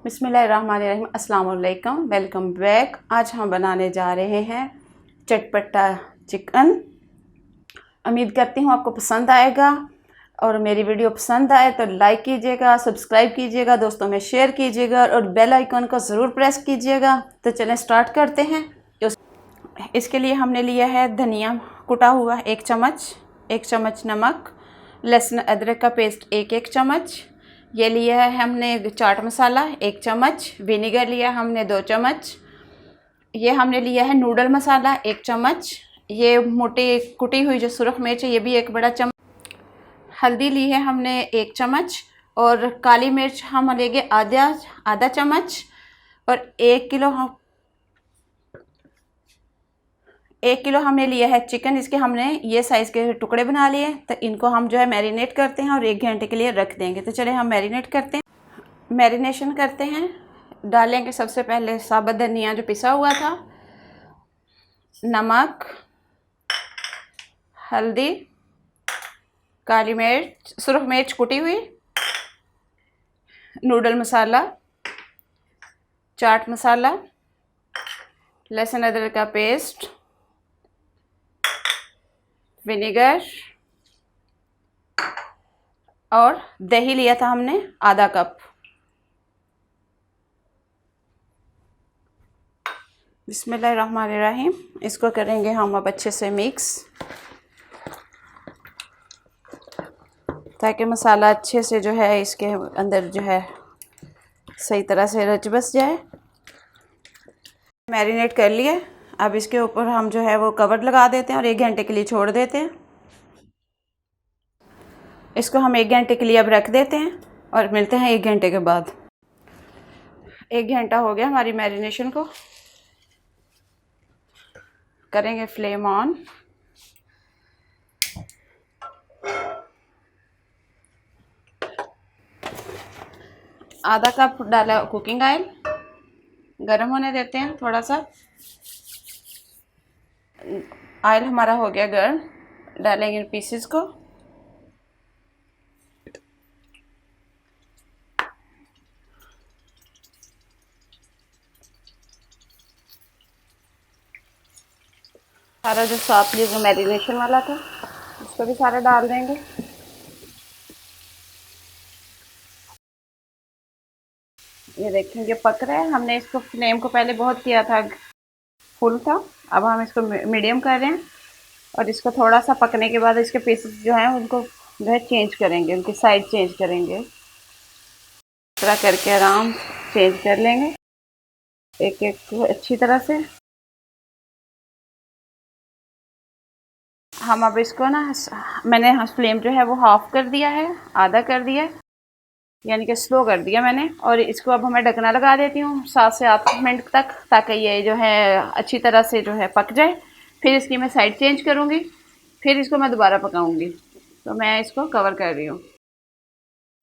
बिस्मिल्लाहिर्रहमानिर्रहीम, अस्सलाम वालेकुम, वेलकम बैक। आज हम बनाने जा रहे हैं चटपटा चिकन। उम्मीद करती हूँ आपको पसंद आएगा और मेरी वीडियो पसंद आए तो लाइक कीजिएगा, सब्सक्राइब कीजिएगा, दोस्तों में शेयर कीजिएगा और बेल आइकन को ज़रूर प्रेस कीजिएगा। तो चलें स्टार्ट करते हैं। इसके लिए हमने लिया है धनिया कुटा हुआ 1 चम्मच, 1 चम्मच नमक, लहसुन अदरक का पेस्ट 1 चम्मच, ये लिया है हमने चाट मसाला 1 चम्मच, विनेगर लिया हमने 2 चम्मच, ये हमने लिया है नूडल मसाला 1 चम्मच, ये मोटी कुटी हुई जो सुरख मिर्च है ये भी 1 बड़ा चम्मच, हल्दी ली है हमने 1 चम्मच और काली मिर्च हम लेंगे आधा चम्मच और 1 किलो हमने लिया है चिकन। इसके हमने ये साइज़ के टुकड़े बना लिए। तो इनको हम जो है मैरिनेट करते हैं और 1 घंटे के लिए रख देंगे। तो चले हम मैरिनेट करते हैं, मैरिनेशन करते हैं। डालेंगे सबसे पहले साबुत धनिया जो पिसा हुआ था, नमक, हल्दी, काली मिर्च, सुरख मिर्च कुटी हुई, नूडल मसाला, चाट मसाला, लहसुन अदरक का पेस्ट, विनेगर और दही लिया था हमने आधा कप। बिस्मिल्लाहिर्रहमानिर्रहीम, इसको करेंगे हम अब अच्छे से मिक्स ताकि मसाला अच्छे से जो है इसके अंदर जो है सही तरह से रच बस जाए। मैरिनेट कर लिए। अब इसके ऊपर हम जो है वो कवर लगा देते हैं और 1 घंटे के लिए छोड़ देते हैं। इसको हम 1 घंटे के लिए अब रख देते हैं और मिलते हैं 1 घंटे के बाद। 1 घंटा हो गया हमारी मैरिनेशन को। करेंगे फ्लेम ऑन। आधा कप डाला कुकिंग ऑयल, गरम होने देते हैं थोड़ा सा। ऑयल हमारा हो गया गर्म, डालेंगे पीसेस को। सारा जो साथ लिए जो मैरिनेशन वाला था उसको भी सारा डाल देंगे। ये देखेंगे पक रहा है। हमने इसको फ्लेम को पहले बहुत किया था, फुल था, अब हम इसको मीडियम कर रहे हैं और इसको थोड़ा सा पकने के बाद इसके पीसेस जो हैं उनको जो है चेंज करेंगे, उनकी साइड चेंज करेंगे। इस तरह करके आराम चेंज कर लेंगे एक एक को अच्छी तरह से। हम अब इसको ना मैंने फ्लेम जो है वो हाफ कर दिया है, आधा कर दिया है, यानी कि स्लो कर दिया मैंने। और इसको अब मैं ढकना लगा देती हूँ 7 से 8 मिनट तक, ताकि ये जो है अच्छी तरह से जो है पक जाए। फिर इसकी मैं साइड चेंज करूँगी, फिर इसको मैं दोबारा पकाऊँगी। तो मैं इसको कवर कर रही हूँ।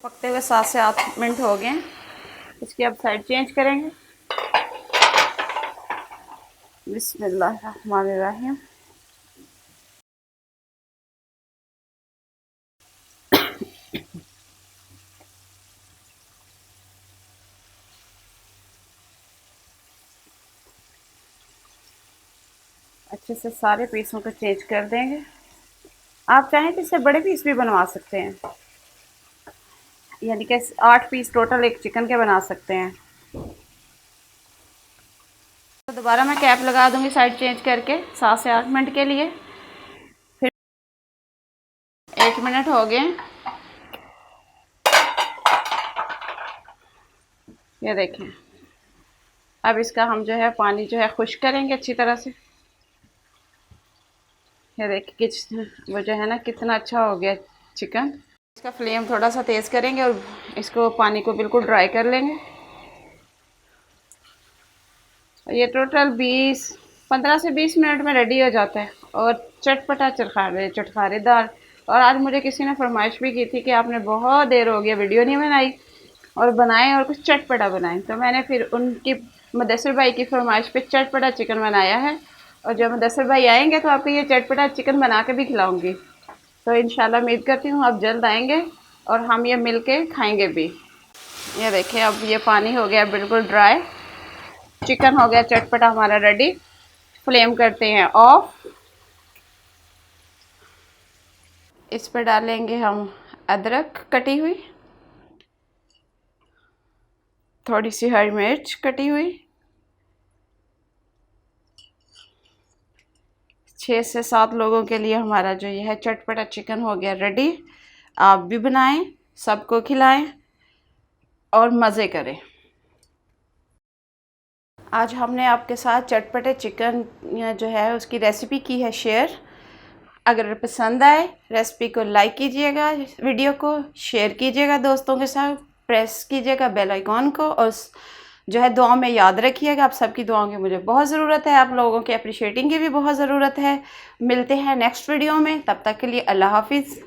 पकते हुए 7 से 8 मिनट हो गए। इसकी अब साइड चेंज करेंगे। बिस्मिल्लाहिर्रहमानिर्रहीम। अच्छे से सारे पीसों को चेंज कर देंगे। आप चाहें तो इससे बड़े पीस भी बनवा सकते हैं, यानी कि 8 पीस टोटल एक चिकन के बना सकते हैं। तो दोबारा मैं कैप लगा दूंगी साइड चेंज करके 7 से 8 मिनट के लिए। फिर 1 मिनट हो गए। ये देखें। अब इसका हम जो है पानी जो है खुश्क करेंगे अच्छी तरह से। ये देखिए वो जो है ना कितना अच्छा हो गया चिकन। इसका फ्लेम थोड़ा सा तेज़ करेंगे और इसको पानी को बिल्कुल ड्राई कर लेंगे। ये टोटल 15 से 20 मिनट में रेडी हो जाता है और चटपटा चटखारेदार। और आज मुझे किसी ने फरमाइश भी की थी कि आपने बहुत देर हो गया वीडियो नहीं बनाई और बनाएं और कुछ चटपटा बनाएं। तो मैंने फिर उनकी मुदस्सिर भाई की फरमाइश पे चटपटा चिकन बनाया है और जब मुदस्सिर भाई आएंगे तो आपको ये चटपटा चिकन बना के भी खिलाऊँगी। तो इंशाल्लाह उम्मीद करती हूँ आप जल्द आएंगे और हम ये मिल के खाएँगे भी। ये देखिए अब ये पानी हो गया बिल्कुल ड्राई। चिकन हो गया चटपटा हमारा रेडी। फ्लेम करते हैं ऑफ। इस पर डालेंगे हम अदरक कटी हुई, थोड़ी सी हरी मिर्च कटी हुई। 6 से 7 लोगों के लिए हमारा जो यह है चटपटा चिकन हो गया रेडी। आप भी बनाएं, सबको खिलाएं और मज़े करें। आज हमने आपके साथ चटपटे चिकन जो है उसकी रेसिपी की है शेयर। अगर पसंद आए रेसिपी को लाइक कीजिएगा, वीडियो को शेयर कीजिएगा दोस्तों के साथ, प्रेस कीजिएगा बेल आइकॉन को, और जो है दुआ में याद रखिएगा। आप सबकी दुआओं की मुझे बहुत ज़रूरत है, आप लोगों के अप्रिशिएटिंग की भी बहुत ज़रूरत है। मिलते हैं नेक्स्ट वीडियो में, तब तक के लिए अल्लाह हाफिज़।